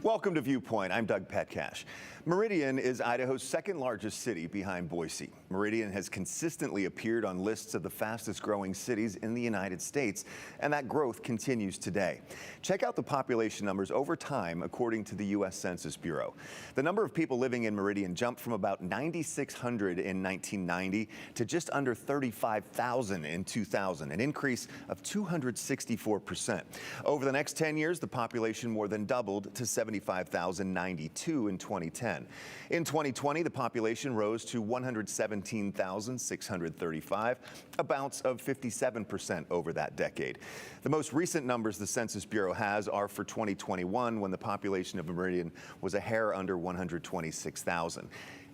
Welcome to Viewpoint. I'm Doug Petcash. Meridian is Idaho's second largest city behind Boise. Meridian has consistently appeared on lists of the fastest growing cities in the United States, and that growth continues today. Check out the population numbers over time according to the U.S. Census Bureau. The number of people living in Meridian jumped from about 9,600 in 1990 to just under 35,000 in 2000, an increase of 264%. Over the next 10 years, the population more than doubled to 75,092 in 2010. In 2020, the population rose to 117,635, a bounce of 57% over that decade. The most recent numbers the Census Bureau has are for 2021, when the population of Meridian was a hair under 126,000.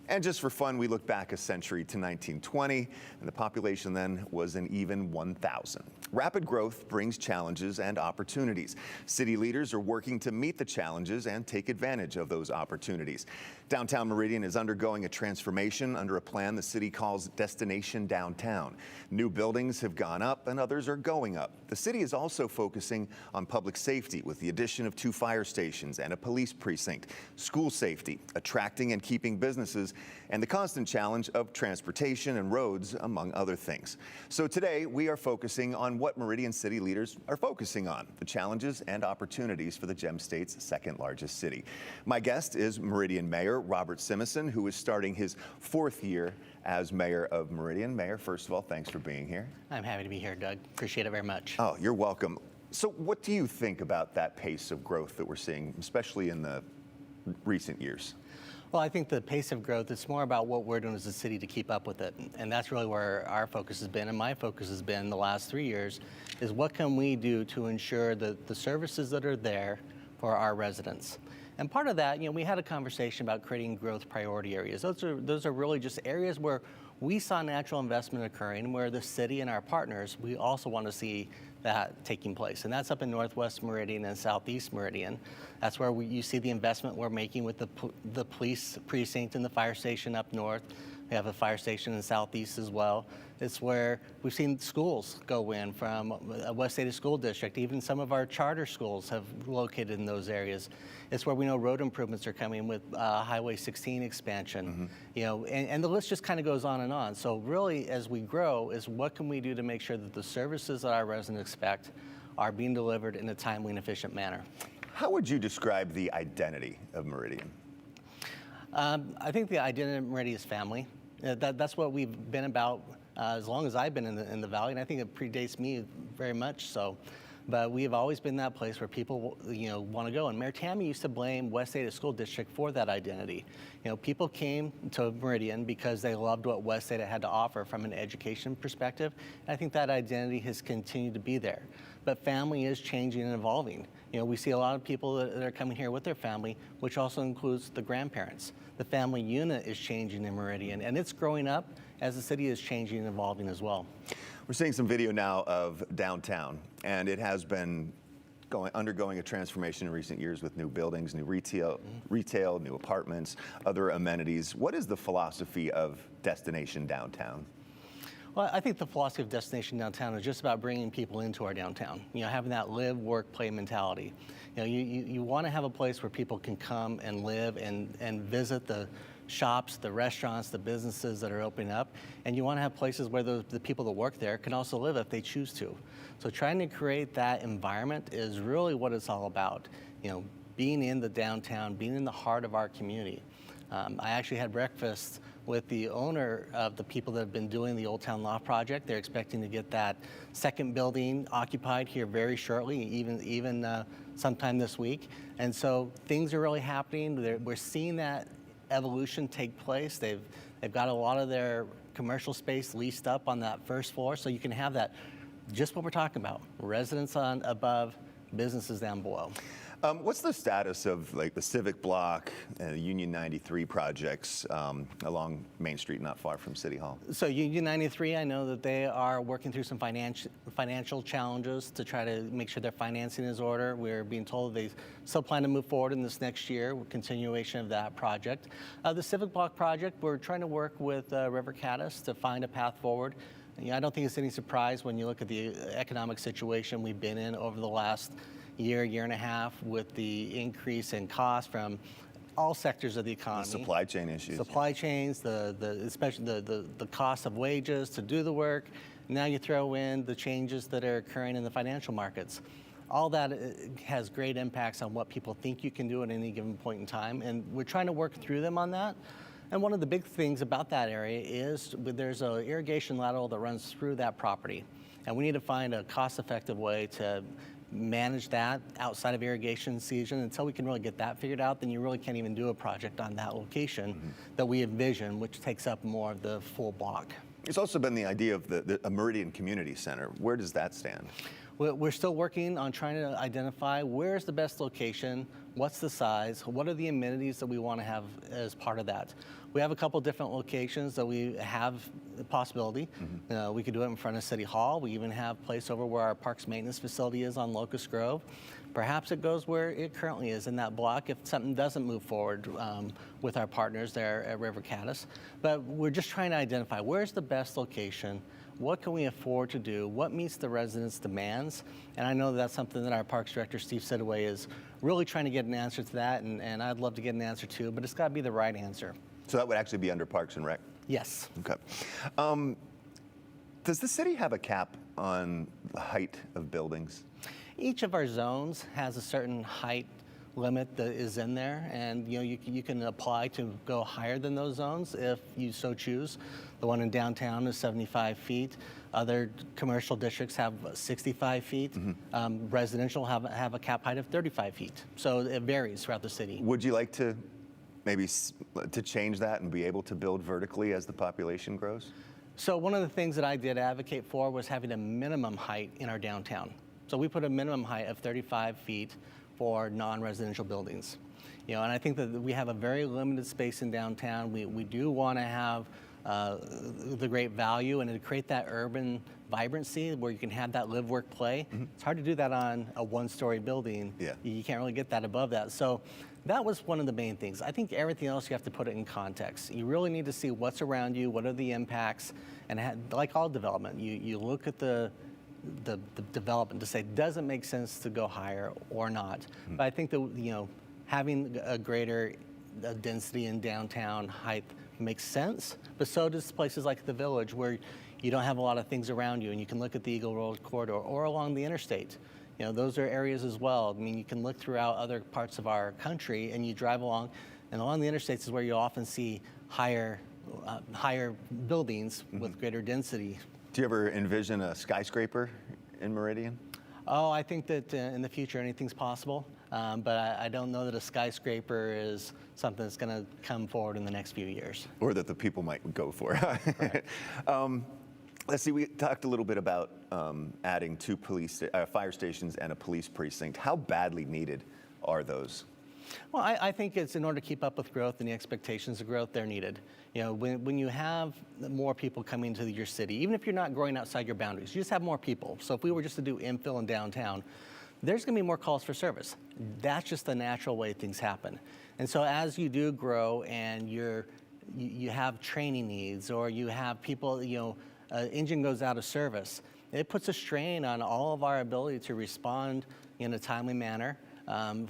And just for fun, we look back a century to 1920, and the population then was an even 1,000. Rapid growth brings challenges and opportunities. City leaders are working to meet the challenges and take advantage of those opportunities. Downtown Meridian is undergoing a transformation under a plan the city calls Destination Downtown. New buildings have gone up and others are going up. The city is also focusing on public safety with the addition of 2 fire stations and a police precinct, school safety, attracting and keeping businesses, and the constant challenge of transportation and roads, among other things. So today we are focusing on what Meridian city leaders are focusing on, the challenges and opportunities for the Gem State's second largest city. My guest is Meridian Mayor Robert Simison, who is starting his 4th year as mayor of Meridian. Mayor, first of all, thanks for being here. I'm happy to be here, Doug. Appreciate it very much. Oh, you're welcome. So what do you think about that pace of growth that we're seeing, especially in the recent years? Well, I think the pace of growth, it's more about what we're doing as a city to keep up with it. And that's really where our focus has been, and my focus has been the last 3 years, is what can we do to ensure that the services that are there for our residents. And part of that, we had a conversation about creating growth priority areas. Those are really just areas where we saw natural investment occurring, where the city and our partners, we also want to see that taking place. And that's up in Northwest Meridian and Southeast Meridian. That's where you see the investment we're making with the police precinct and the fire station up north. We have a fire station in the Southeast as well. It's where we've seen schools go in from a West Ada School District. Even some of our charter schools have located in those areas. It's where we know road improvements are coming with Highway 16 expansion. And the list just kind of goes on and on. So really, as we grow, is what can we do to make sure that the services that our residents expect are being delivered in a timely and efficient manner. How would you describe the identity of Meridian? I think the identity of Meridian is family. That's what we've been about as long as I've been in the Valley, and I think it predates me very much so. But we have always been that place where people, want to go. And Mayor Tammy used to blame West Ada School District for that identity. People came to Meridian because they loved what West Ada had to offer from an education perspective. And I think that identity has continued to be there. But family is changing and evolving. We see a lot of people that are coming here with their family, which also includes the grandparents. The family unit is changing in Meridian, and it's growing up as the city is changing and evolving as well. We're seeing some video now of downtown, and it has been undergoing a transformation in recent years with new buildings, new retail, new apartments, other amenities. What is the philosophy of Destination Downtown? Well, I think the philosophy of Destination Downtown is just about bringing people into our downtown, having that live, work, play mentality. You want to have a place where people can come and live and visit the shops, the restaurants, the businesses that are opening up, and you want to have places where the people that work there can also live if they choose to. So trying to create that environment is really what it's all about, being in the downtown, being in the heart of our community. I actually had breakfast with the owner of the people that have been doing the Old Town Loft project. They're expecting to get that second building occupied here very shortly, even sometime this week. And so things are really happening. We're seeing that evolution take place. They've got a lot of their commercial space leased up on that first floor, so you can have that, just what we're talking about, residents on above, businesses down below. What's the status of the Civic Block and the Union 93 projects along Main Street, not far from City Hall? So Union 93, I know that they are working through some financial challenges to try to make sure their financing is in order. We're being told they still plan to move forward in this next year with continuation of that project. The Civic Block project, we're trying to work with River Caddis to find a path forward. I don't think it's any surprise when you look at the economic situation we've been in over the last year and a half with the increase in cost from all sectors of the economy. The supply chain issues. Supply chains, especially the cost of wages to do the work. Now you throw in the changes that are occurring in the financial markets. All that has great impacts on what people think you can do at any given point in time, and we're trying to work through them on that. And one of the big things about that area is there's an irrigation lateral that runs through that property, and we need to find a cost-effective way to manage that outside of irrigation season. Until we can really get that figured out, then you really can't even do a project on that location that we envision, which takes up more of the full block. There's also been the idea of a Meridian Community Center. Where does that stand? We're still working on trying to identify where's the best location, what's the size, what are the amenities that we want to have as part of that. We have a couple different locations that we have the possibility. We could do it in front of City Hall. We even have a place over where our parks maintenance facility is on Locust Grove. Perhaps it goes where it currently is in that block if something doesn't move forward with our partners there at River Caddis. But we're just trying to identify where's the best location, what can we afford to do, what meets the residents' demands. And I know that's something that our Parks Director, Steve Sidaway, is really trying to get an answer to that, and I'd love to get an answer too, but it's got to be the right answer. So that would actually be under Parks and Rec? Yes. Okay. Does the city have a cap on the height of buildings? Each of our zones has a certain height limit that is in there, and you can apply to go higher than those zones if you so choose. The one in downtown is 75 feet. Other commercial districts have 65 feet. Residential have a cap height of 35 feet. So it varies throughout the city. Would you like to maybe to change that and be able to build vertically as the population grows? So one of the things that I did advocate for was having a minimum height in our downtown. So we put a minimum height of 35 feet for non-residential buildings. And I think that we have a very limited space in downtown. We do want to have the great value and to create that urban vibrancy where you can have that live, work, play. It's hard to do that on a one-story building. Yeah. You can't really get that above that. So that was one of the main things. I think everything else you have to put it in context. You really need to see what's around you, what are the impacts, and like all development, you look at the development to say, does it make sense to go higher or not? But I think that having a greater density in downtown height makes sense, but so does places like the Village where you don't have a lot of things around you and you can look at the Eagle Road corridor or along the interstate. Those are areas as well. I mean, you can look throughout other parts of our country and you drive along, and along the interstates is where you often see higher buildings with greater density. Do you ever envision a skyscraper in Meridian? Oh, I think that in the future anything's possible, but I don't know that a skyscraper is something that's going to come forward in the next few years. Or that the people might go for. Let's see, we talked a little bit about adding 2 fire stations and a police precinct. How badly needed are those? Well, I think it's in order to keep up with growth and the expectations of growth, they're needed. When you have more people coming into your city, even if you're not growing outside your boundaries, you just have more people. So if we were just to do infill in downtown, there's going to be more calls for service. That's just the natural way things happen. And so as you do grow and you have training needs, or you have people, engine goes out of service, it puts a strain on all of our ability to respond in a timely manner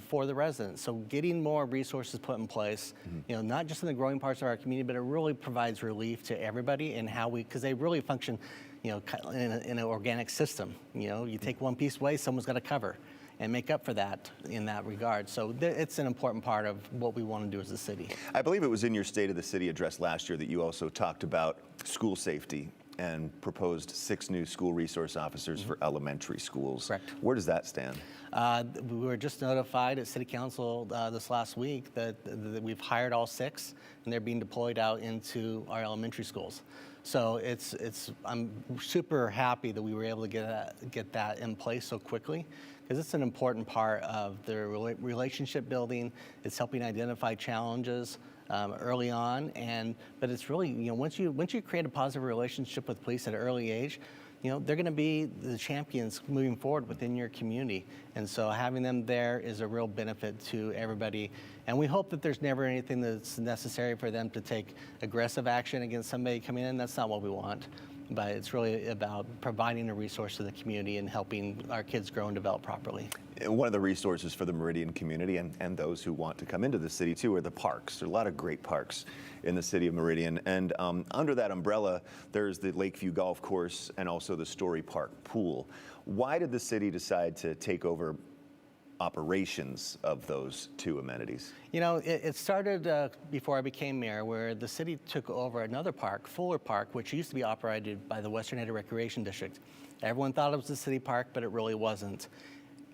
for the residents. So getting more resources put in place, not just in the growing parts of our community, but it really provides relief to everybody in how because they really function, in an organic system. You take one piece away, someone's got to cover and make up for that in that regard. So it's an important part of what we want to do as a city. I believe it was in your State of the City address last year that you also talked about school safety and proposed 6 new school resource officers for elementary schools. Correct. Where does that stand? We were just notified at City Council this last week that we've hired all 6, and they're being deployed out into our elementary schools. So I'm super happy that we were able to get that in place so quickly, because it's an important part of the relationship building. It's helping identify challenges early on, but it's really, once you create a positive relationship with police at an early age, they're going to be the champions moving forward within your community. And so having them there is a real benefit to everybody. And we hope that there's never anything that's necessary for them to take aggressive action against somebody coming in. That's not what we want. but it's really about providing a resource to the community and helping our kids grow and develop properly. One of the resources for the Meridian community and those who want to come into the city too are the parks. There are a lot of great parks in the city of Meridian. And under that umbrella, there's the Lakeview Golf Course and also the Story Park Pool. Why did the city decide to take over operations of those two amenities? You know, it started before I became mayor, where the city took over another park, Fuller Park, which used to be operated by the Western Haida Recreation District. Everyone thought it was a city park, but it really wasn't.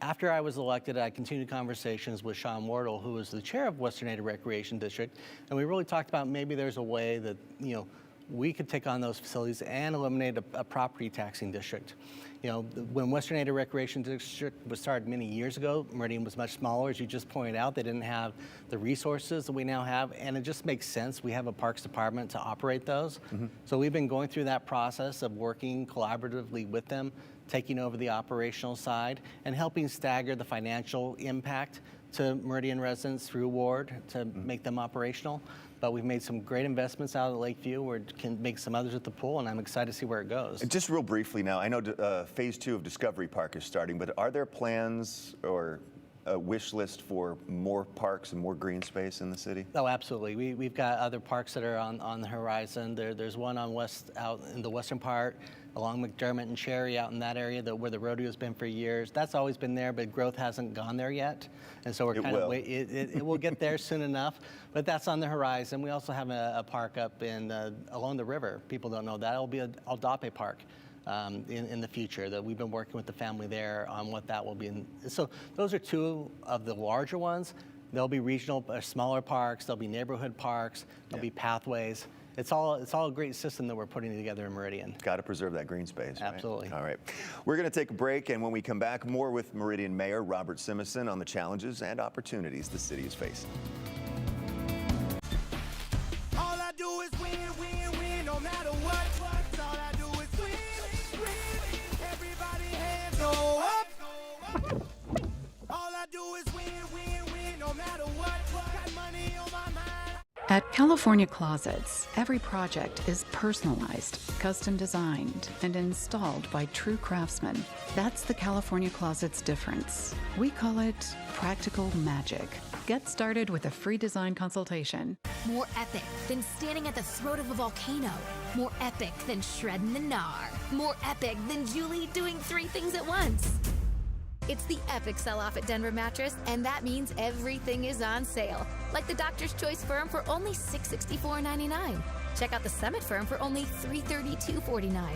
After I was elected, I continued conversations with Sean Wardle, who was the chair of Western Haida Recreation District, and we really talked about maybe there's a way that, you know, we could take on those facilities and eliminate a property taxing district. You know, when Western Haida Recreation District was started many years ago, Meridian was much smaller, as you just pointed out. They didn't have the resources that we now have, and it just makes sense. We have a parks department to operate those. So we've been going through that process of working collaboratively with them, taking over the operational side, and helping stagger the financial impact to Meridian residents through Ward to make them operational. But we've made some great investments out at Lakeview. We can make some others at the pool, and I'm excited to see where it goes. And just real briefly now, I know phase 2 of Discovery Park is starting, but are there plans or a wish list for more parks and more green space in the city? Oh, absolutely. We've got other parks that are on the horizon. There's one out in the western part, along McDermott and Cherry, out in that area where the rodeo's been for years. That's always been there, but growth hasn't gone there yet. And so we're kind of it will get there soon enough, but that's on the horizon. We also have a park up along the river. People don't know that. It'll be a Aldape Park in the future, that we've been working with the family there on what that will be. So those are two of the larger ones. There'll be regional, smaller parks. There'll be neighborhood parks. There'll be pathways. It's all a great system that we're putting together in Meridian. Got to preserve that green space. Absolutely. Right? All right. We're going to take a break, and when we come back, more with Meridian Mayor Robert Simison on the challenges and opportunities the city is facing. All I do is win, win, win, no matter what. All I do is win, win. Everybody hands go up. All I do is win, win, win, no matter what. Got money on my mind. At California Closets, every project is personalized, custom designed, and installed by true craftsmen. That's the California Closets difference. We call it practical magic. Get started with a free design consultation. More epic than standing at the throat of a volcano. More epic than shredding the gnar. More epic than Julie doing 3 things at once. It's the epic sell-off at Denver Mattress, and that means everything is on sale. Like the Doctor's Choice Firm for only $664.99. Check out the Summit Firm for only $332.49.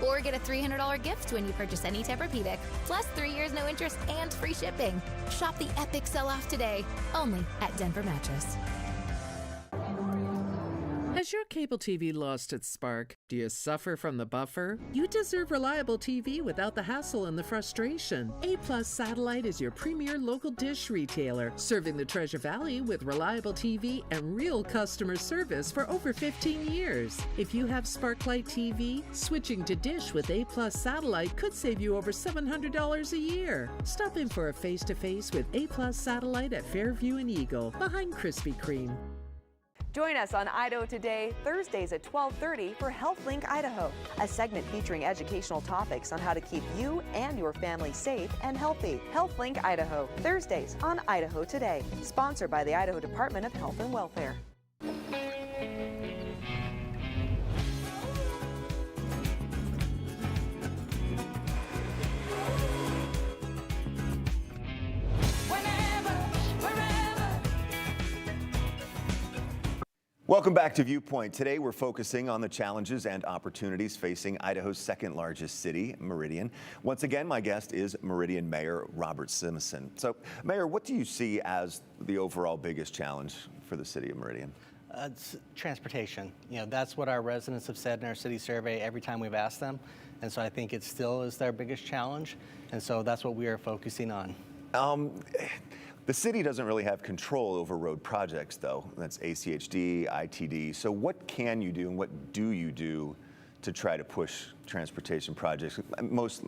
Or get a $300 gift when you purchase any Tempur-Pedic, plus 3 years no interest and free shipping. Shop the epic sell-off today, only at Denver Mattress. Has your cable TV lost its spark? Do you suffer from the buffer? You deserve reliable TV without the hassle and the frustration. A+ Satellite is your premier local dish retailer, serving the Treasure Valley with reliable TV and real customer service for over 15 years. If you have Sparklight TV, switching to dish with A+ Satellite could save you over $700 a year. Stop in for a face-to-face with A+ Satellite at Fairview and Eagle, behind Krispy Kreme. Join us on Idaho Today, Thursdays at 12:30 for HealthLink Idaho, a segment featuring educational topics on how to keep you and your family safe and healthy. HealthLink Idaho, Thursdays on Idaho Today, sponsored by the Idaho Department of Health and Welfare. Welcome back to Viewpoint. Today we're focusing on the challenges and opportunities facing Idaho's second largest city, Meridian. Once again, my guest is Meridian Mayor Robert Simison. So, Mayor, what do you see as the overall biggest challenge for the city of Meridian? It's transportation. You know, that's what our residents have said in our city survey every time we've asked them. And so I think it still is their biggest challenge. And so that's what we are focusing on. The city doesn't really have control over road projects, though. That's ACHD, ITD. So what can you do and what do you do to try to push transportation projects, most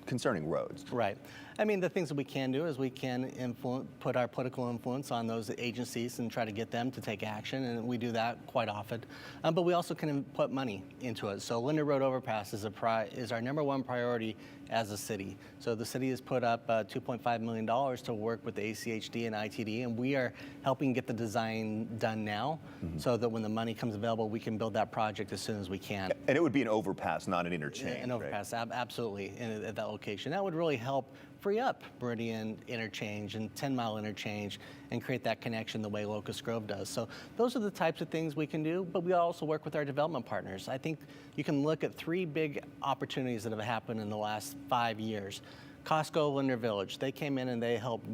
concerning roads. Right. I mean, the things that we can do is we can put our political influence on those agencies and try to get them to take action, and we do that quite often. But we also can put money into it. So Linda Road Overpass is our number one priority as a city. So the city has put up $2.5 million to work with the ACHD and ITD, and we are helping get the design done now, so that when the money comes available, we can build that project as soon as we can. And it would be an overpass, not an interchange. An overpass, absolutely, at that location. That would really help free up Meridian interchange and 10-mile interchange and create that connection the way Locust Grove does. So those are the types of things we can do, but we also work with our development partners. I think you can look at 3 big opportunities that have happened in the last 5 years. Costco Linder Village, they came in and they helped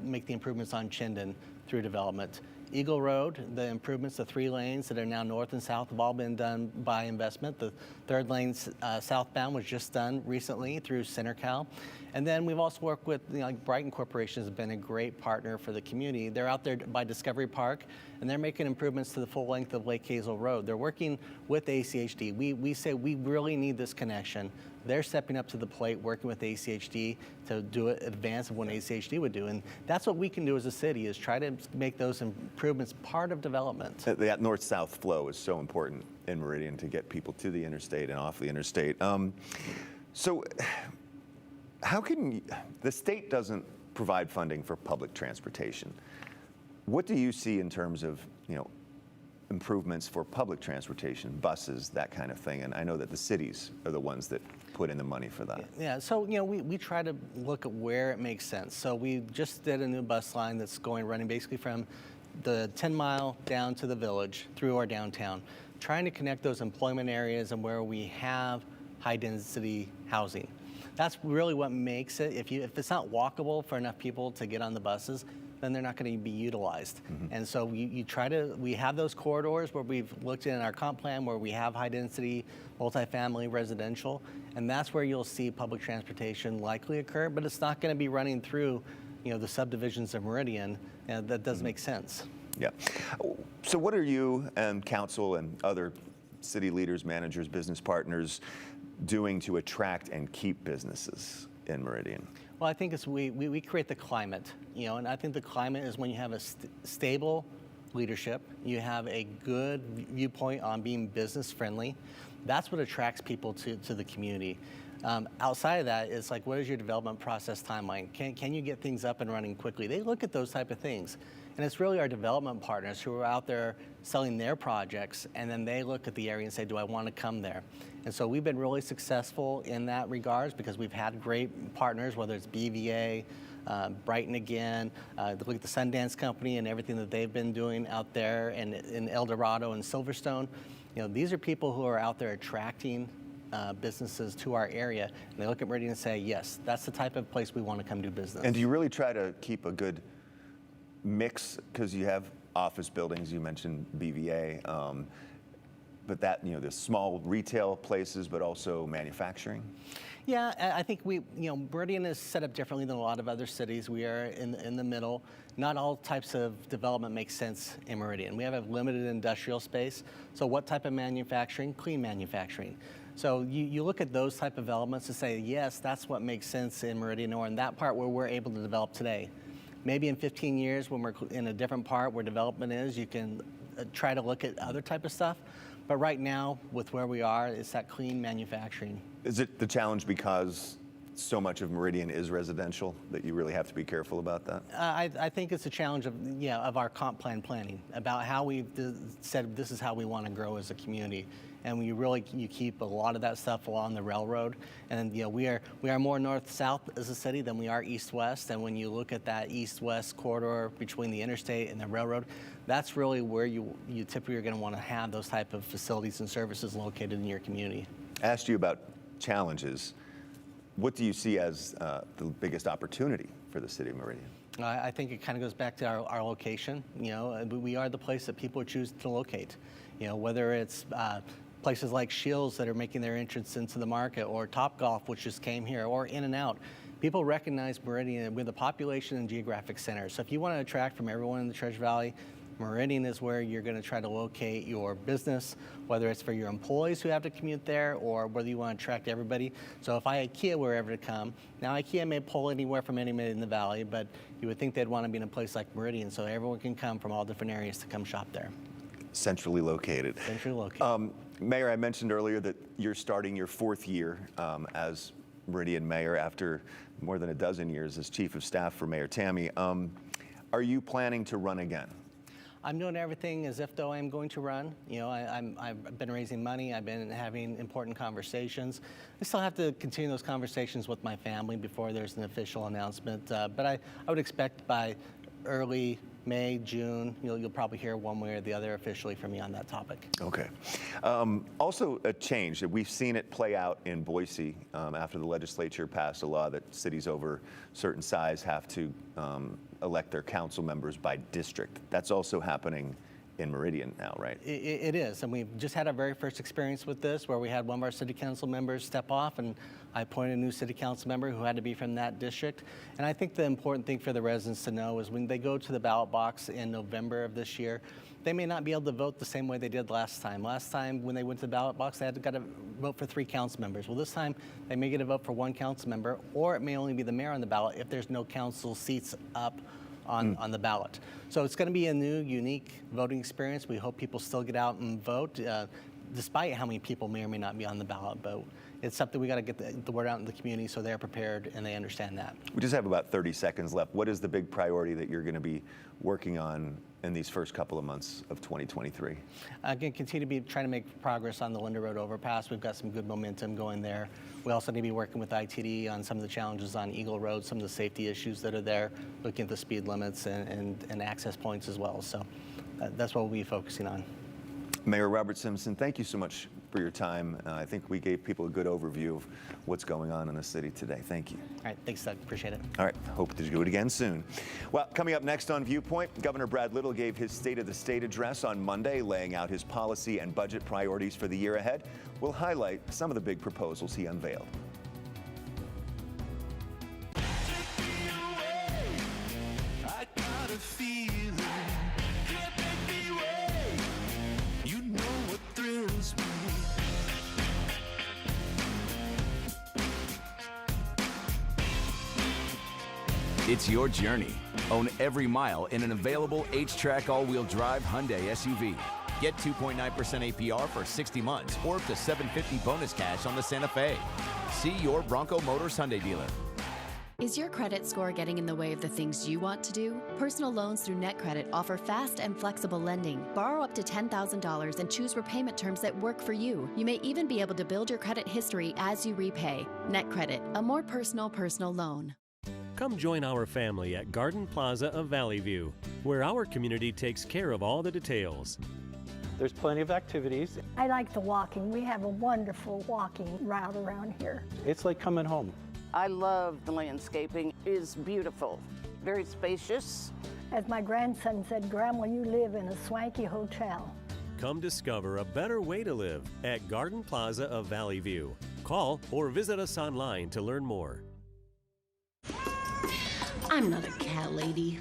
make the improvements on Chinden through development. Eagle Road, the improvements, the 3 lanes that are now north and south have all been done by investment. The 3rd lane southbound was just done recently through CenterCal. And then we've also worked with, like Brighton Corporation has been a great partner for the community. They're out there by Discovery Park, and they're making improvements to the full length of Lake Hazel Road. They're working with ACHD. We say we really need this connection. They're stepping up to the plate, working with ACHD to do it in advance of what ACHD would do. And that's what we can do as a city, is try to make those improvements part of development. That north-south flow is so important in Meridian to get people to the interstate and off the interstate. So how can the state doesn't provide funding for public transportation? What do you see in terms of, improvements for public transportation, buses, that kind of thing? And I know that the cities are the ones that put in the money for that. Yeah, so we try to look at where it makes sense. So we just did a new bus line that's running basically from the 10-mile down to the village through our downtown, trying to connect those employment areas and where we have high-density housing. That's really what makes it. If it's not walkable for enough people to get on the buses, then they're not going to be utilized. And so we have those corridors where we've looked in our comp plan where we have high density, multifamily residential, and that's where you'll see public transportation likely occur, but it's not going to be running through, the subdivisions of Meridian. That doesn't make sense. Yeah. So what are you and council and other city leaders, managers, business partners doing to attract and keep businesses in Meridian? Well, I think we create the climate, and I think the climate is when you have a stable leadership, you have a good viewpoint on being business friendly. That's what attracts people to the community. Outside of that, it's like, what is your development process timeline? Can you get things up and running quickly? They look at those type of things. And it's really our development partners who are out there selling their projects, and then they look at the area and say, do I want to come there? And so we've been really successful in that regards because we've had great partners, whether it's BVA, Brighton again, look at the Sundance Company and everything that they've been doing out there in El Dorado and Silverstone. These are people who are out there attracting businesses to our area, and they look at Meridian and say, yes, that's the type of place we want to come do business. And do you really try to keep a good mix, because you have office buildings, you mentioned BVA, but that, the small retail places, but also manufacturing? Yeah, I think Meridian is set up differently than a lot of other cities. We are in the middle. Not all types of development make sense in Meridian. We have a limited industrial space. So what type of manufacturing? Clean manufacturing. So you look at those type of elements to say, yes, that's what makes sense in Meridian, or in that part where we're able to develop today. Maybe in 15 years when we're in a different part where development is, you can try to look at other type of stuff. But right now, with where we are, it's that clean manufacturing. Is it the challenge because so much of Meridian is residential that you really have to be careful about that? I think it's a challenge of our comp plan planning, about how we've said this is how we want to grow as a community. And you keep a lot of that stuff along the railroad. And we are more north-south as a city than we are east-west. And when you look at that east-west corridor between the interstate and the railroad, that's really where you typically are going to want to have those type of facilities and services located in your community. I asked you about challenges. What do you see as the biggest opportunity for the city of Meridian? I think it kind of goes back to our location. We are the place that people choose to locate. Whether it's places like Shields that are making their entrance into the market, or Topgolf, which just came here, or In-N-Out. People recognize Meridian with the population and geographic center. So if you want to attract from everyone in the Treasure Valley, Meridian is where you're going to try to locate your business, whether it's for your employees who have to commute there or whether you want to attract everybody. So if IKEA were ever to come, now IKEA may pull anywhere from anywhere in the valley, but you would think they'd want to be in a place like Meridian, so everyone can come from all different areas to come shop there. Centrally located. Centrally located. Mayor, I mentioned earlier that you're starting your 4th year as Meridian Mayor after more than a dozen years as Chief of Staff for Mayor Tammy. Are you planning to run again? I'm doing everything as if though I'm going to run. You know, I've been raising money. I've been having important conversations. I still have to continue those conversations with my family before there's an official announcement. But I would expect by early May, June, you'll probably hear one way or the other officially from me on that topic. Okay. Also a change that we've seen it play out in Boise after the legislature passed a law that cities over certain size have to elect their council members by district. That's also happening in Meridian now, right? It is, and we've just had our very first experience with this where we had one of our city council members step off and I appointed a new city council member who had to be from that district. And I think the important thing for the residents to know is when they go to the ballot box in November of this year, they may not be able to vote the same way they did last time. Last time when they went to the ballot box, they got to vote for 3 council members. Well, this time they may get a vote for 1 council member, or it may only be the mayor on the ballot if there's no council seats up on the ballot. So it's going to be a new, unique voting experience. We hope people still get out and vote, despite how many people may or may not be on the ballot. But it's something we got to get the word out in the community so they're prepared and they understand that. We just have about 30 seconds left. What is the big priority that you're going to be working on in these first couple of months of 2023? Again, continue to be trying to make progress on the Linda Road overpass. We've got some good momentum going there. We also need to be working with ITD on some of the challenges on Eagle Road, some of the safety issues that are there, looking at the speed limits and access points as well. So that's what we'll be focusing on. Mayor Robert Simpson, thank you so much for your time. I think we gave people a good overview of what's going on in the city today. Thank you. All right, thanks, Doug. Appreciate it. All right, hope to do it again soon. Well, coming up next on Viewpoint, Governor Brad Little gave his State of the State address on Monday, laying out his policy and budget priorities for the year ahead. We'll highlight some of the big proposals he unveiled. I got a feeling, can't make me wait. You know what thrills me. It's your journey. Own every mile in an available H-Track all-wheel drive Hyundai SUV. Get 2.9% APR for 60 months or up to $750 bonus cash on the Santa Fe. See your Bronco Motors Hyundai dealer. Is your credit score getting in the way of the things you want to do? Personal loans through NetCredit offer fast and flexible lending. Borrow up to $10,000 and choose repayment terms that work for you. You may even be able to build your credit history as you repay. NetCredit, a more personal loan. Come join our family at Garden Plaza of Valley View, where our community takes care of all the details. There's plenty of activities. I like the walking. We have a wonderful walking route around here. It's like coming home. I love the landscaping. It is beautiful, very spacious. As my grandson said, Grandma, you live in a swanky hotel. Come discover a better way to live at Garden Plaza of Valley View. Call or visit us online to learn more. I'm not a cat lady.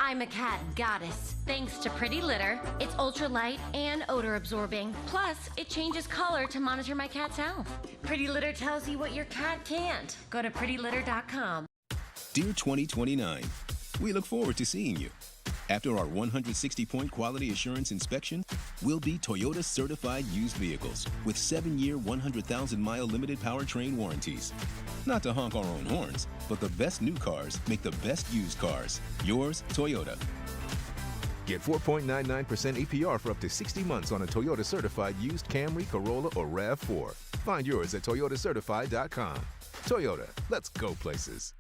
I'm a cat goddess. Thanks to Pretty Litter, it's ultra light and odor absorbing. Plus, it changes color to monitor my cat's health. Pretty Litter tells you what your cat can't. Go to prettylitter.com. Dear 2029, we look forward to seeing you. After our 160-point quality assurance inspection, we'll be Toyota certified used vehicles with 7-year, 100,000-mile limited powertrain warranties. Not to honk our own horns, but the best new cars make the best used cars. Yours, Toyota. Get 4.99% APR for up to 60 months on a Toyota certified used Camry, Corolla, or RAV4. Find yours at toyotacertified.com. Toyota, let's go places.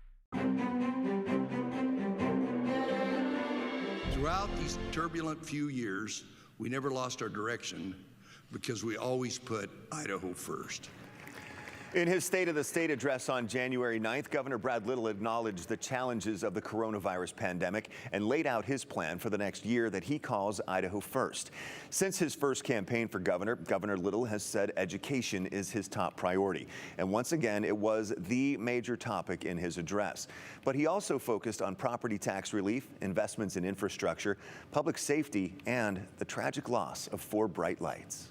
Throughout these turbulent few years, we never lost our direction because we always put Idaho first. In his State of the State address on January 9th, Governor Brad Little acknowledged the challenges of the coronavirus pandemic and laid out his plan for the next year that he calls Idaho First. Since his first campaign for governor, Governor Little has said education is his top priority. And once again, it was the major topic in his address. But he also focused on property tax relief, investments in infrastructure, public safety, and the tragic loss of 4 bright lights.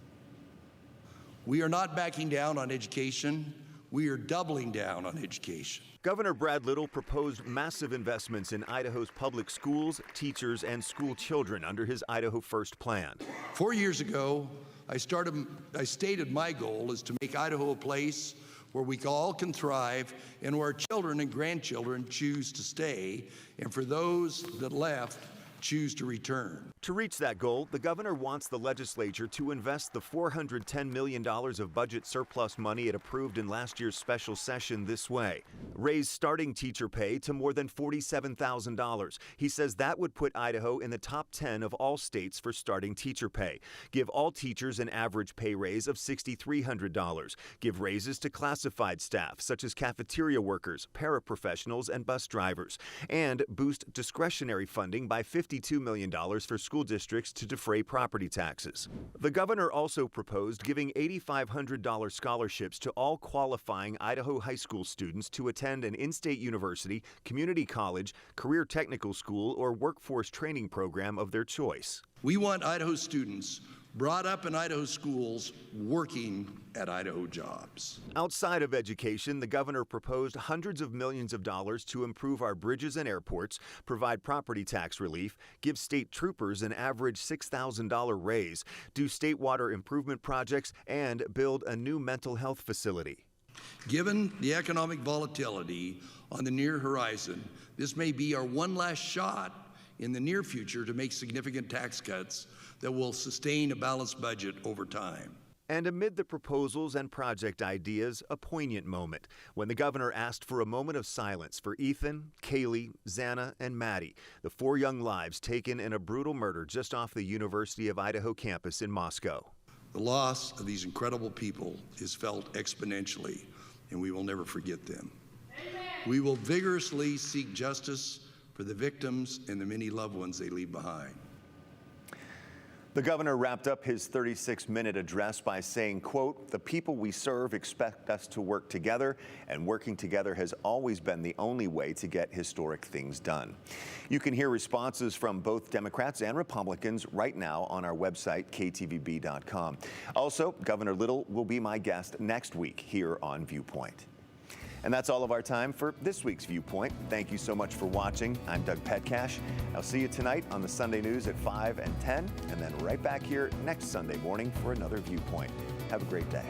We are not backing down on education. We are doubling down on education. Governor Brad Little proposed massive investments in Idaho's public schools, teachers, and school children under his Idaho First plan. 4 years ago, I stated my goal is to make Idaho a place where we all can thrive and where children and grandchildren choose to stay, and for those that left, choose to return. To reach that goal, the governor wants the legislature to invest the $410 million of budget surplus money it approved in last year's special session this way. Raise starting teacher pay to more than $47,000. He says that would put Idaho in the top 10 of all states for starting teacher pay. Give all teachers an average pay raise of $6,300. Give raises to classified staff, such as cafeteria workers, paraprofessionals, and bus drivers. And boost discretionary funding by $52 million for school districts to defray property taxes. The governor also proposed giving $8,500 scholarships to all qualifying Idaho high school students to attend an in-state university, community college, career technical school, or workforce training program of their choice. We want Idaho students brought up in Idaho schools working at Idaho jobs. Outside of education, the governor proposed hundreds of millions of dollars to improve our bridges and airports, provide property tax relief, give state troopers an average $6,000 raise, do state water improvement projects, and build a new mental health facility. Given the economic volatility on the near horizon, this may be our one last shot in the near future to make significant tax cuts that will sustain a balanced budget over time. And amid the proposals and project ideas, a poignant moment when the governor asked for a moment of silence for Ethan, Kaylee, Xana, and Maddie, the 4 young lives taken in a brutal murder just off the University of Idaho campus in Moscow. The loss of these incredible people is felt exponentially, and we will never forget them. Amen. We will vigorously seek justice for the victims and the many loved ones they leave behind. The governor wrapped up his 36-minute address by saying, quote, "The people we serve expect us to work together, and working together has always been the only way to get historic things done." You can hear responses from both Democrats and Republicans right now on our website, ktvb.com. Also, Governor Little will be my guest next week here on Viewpoint. And that's all of our time for this week's Viewpoint. Thank you so much for watching. I'm Doug Petcash. I'll see you tonight on the Sunday News at 5 and 10, and then right back here next Sunday morning for another Viewpoint. Have a great day.